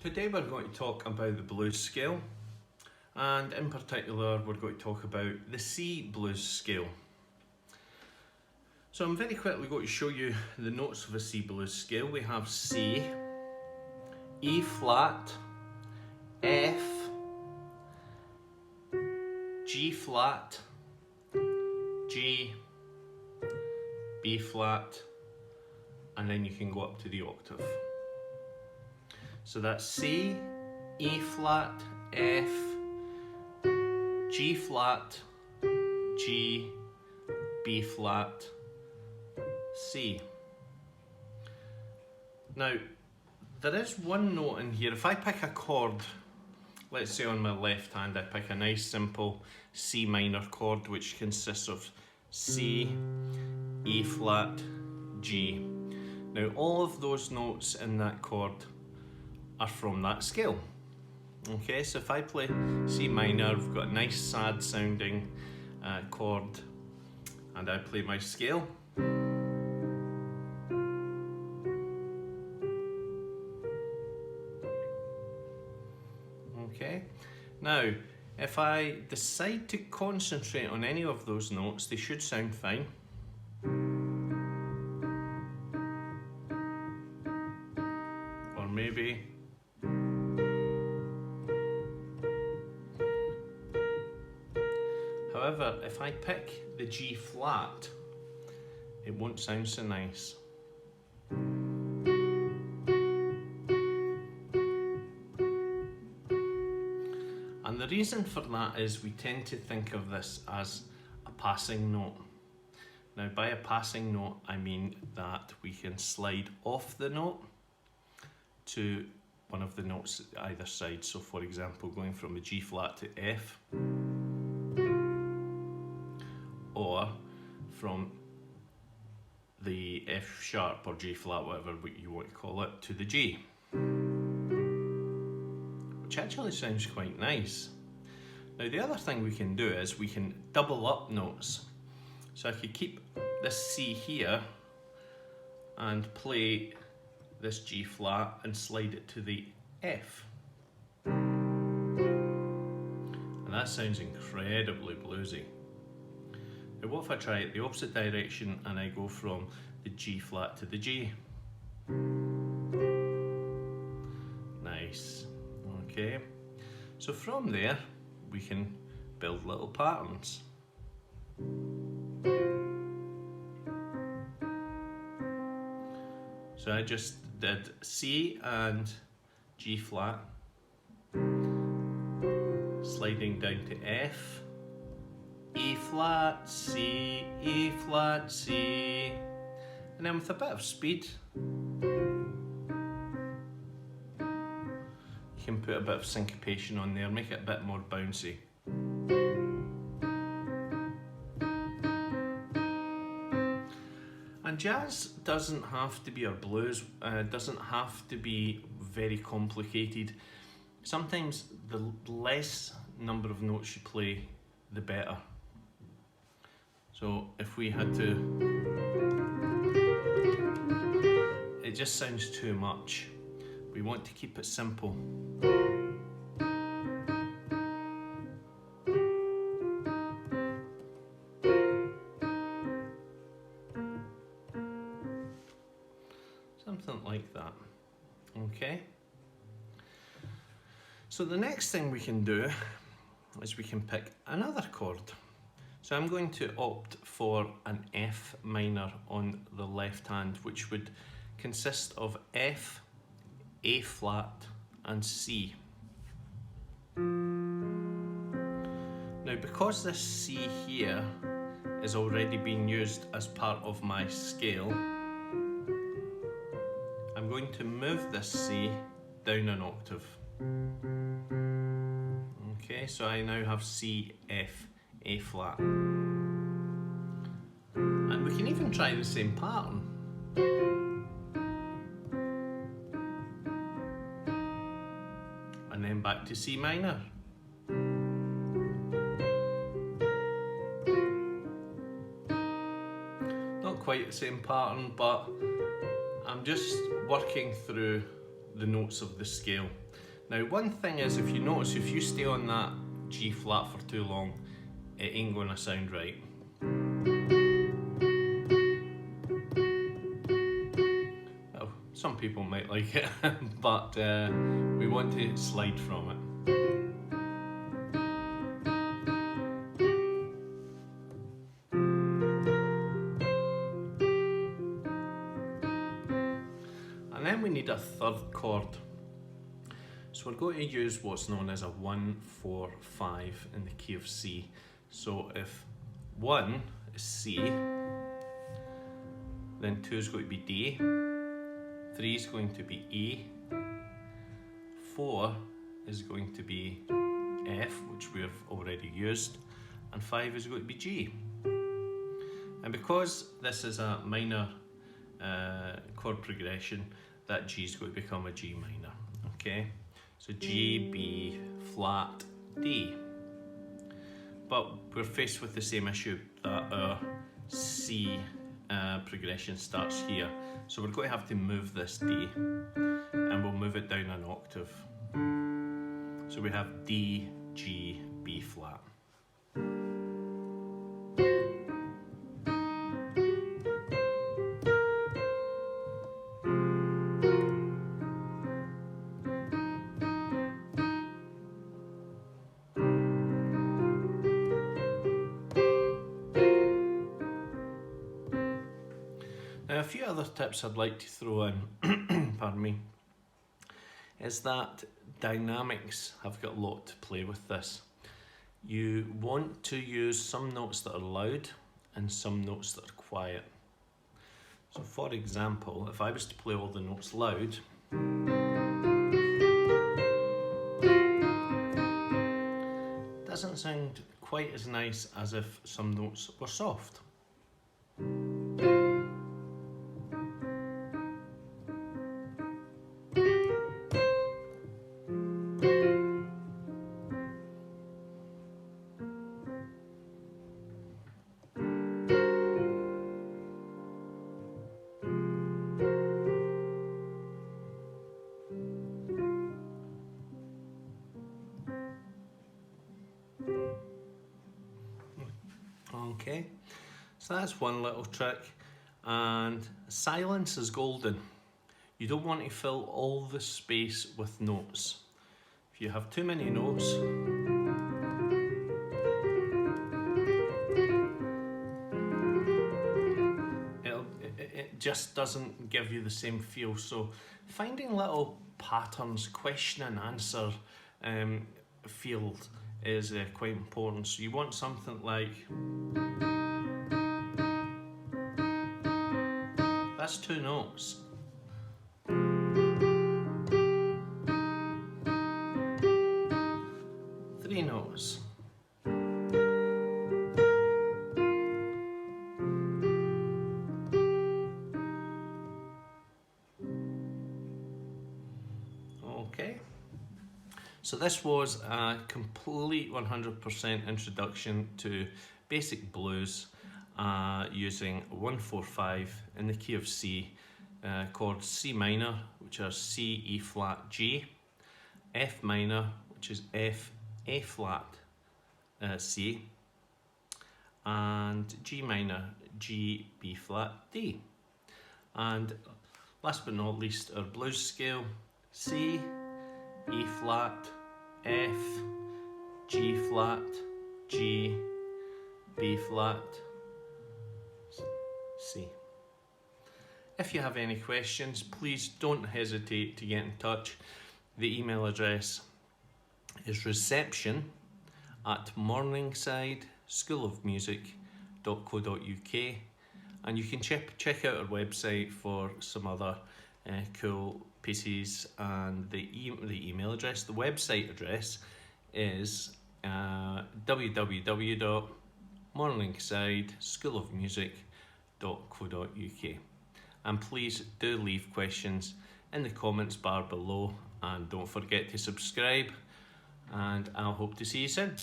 Today we're going to talk about the blues scale, and in particular we're going to talk about the C blues scale. So I'm very quickly going to show you the notes of a C blues scale. We have C, E flat, F, G flat, G, B flat, and then you can go up to the octave. So that's C, E flat, F, G flat, G, B flat, C. Now, there is one note in here. If I pick a chord, let's say on my left hand, I pick a nice simple C minor chord which consists of C, E flat, G. Now, all of those notes in that chord are from that scale. Okay, so if I play C minor, we've got a nice sad sounding chord, and I play my scale. Okay, now if I decide to concentrate on any of those notes, they should sound fine. Or maybe however, if I pick the G flat, it won't sound so nice. And the reason for that is we tend to think of this as a passing note. Now, by a passing note, I mean that we can slide off the note to one of the notes either side. So for example, going from a G flat to F, or from the F sharp or G flat, whatever you want to call it, to the G, which actually sounds quite nice. Now, the other thing we can do is we can double up notes. So I could keep this C here and play this G flat and slide it to the F. And that sounds incredibly bluesy. Now, what if I try it the opposite direction and I go from the G flat to the G? Nice. Okay. So from there, we can build little patterns. So I just did C and G flat, sliding down to F, E flat, C, E flat, C, and then with a bit of speed, you can put a bit of syncopation on there, make it a bit more bouncy. And jazz doesn't have to be, or blues doesn't have to be very complicated. Sometimes the less number of notes you play, the better. So if we had to, it just sounds too much. We want to keep it simple. Something like that. Okay. So the next thing we can do is we can pick another chord. So I'm going to opt for an F minor on the left hand, which would consist of F, A flat, and C. Now, because this C here is already being used as part of my scale, I'm going to move this C down an octave. Okay, so I now have C, F, A flat. And we can even try the same pattern. And then back to C minor. Not quite the same pattern, but I'm just working through the notes of the scale. Now one thing is, if you notice, if you stay on that G flat for too long, it ain't gonna sound right. Well, some people might like it, but we want to slide from it. And then we need a third chord. So we're going to use what's known as a 1, 4, 5 in the key of C. So if 1 is C, then 2 is going to be D, 3 is going to be E, 4 is going to be F, which we've already used, and 5 is going to be G. And because this is a minor chord progression, that G is going to become a G minor, okay? So G, B, flat, D. But we're faced with the same issue, that our C progression starts here. So we're going to have to move this D, and we'll move it down an octave. So we have D, G, B flat. Now a few other tips I'd like to throw in, pardon me, is that dynamics have got a lot to play with this. You want to use some notes that are loud and some notes that are quiet. So for example, if I was to play all the notes loud, it doesn't sound quite as nice as if some notes were soft. Okay, so that's one little trick. And silence is golden. You don't want to fill all the space with notes. If you have too many notes, it just doesn't give you the same feel. So finding little patterns, question and answer field is quite important. So you want something like, that's 2 notes. 3 notes. Okay. So this was a complete 100% introduction to basic blues using 1, 4, 5 in the key of C, chords C minor, which are C, E flat, G, F minor, which is F, A flat, C, and G minor, G, B flat, D. And last but not least, our blues scale, C, E flat, F, G flat, G, B flat, C. If you have any questions, please don't hesitate to get in touch. The email address is reception@morningsideschoolofmusic.co.uk, and you can check out our website for some other cool pieces. And the email address, the website address is www.morningsideschoolofmusic.co.uk. And please do leave questions in the comments bar below, and don't forget to subscribe, and I'll hope to see you soon.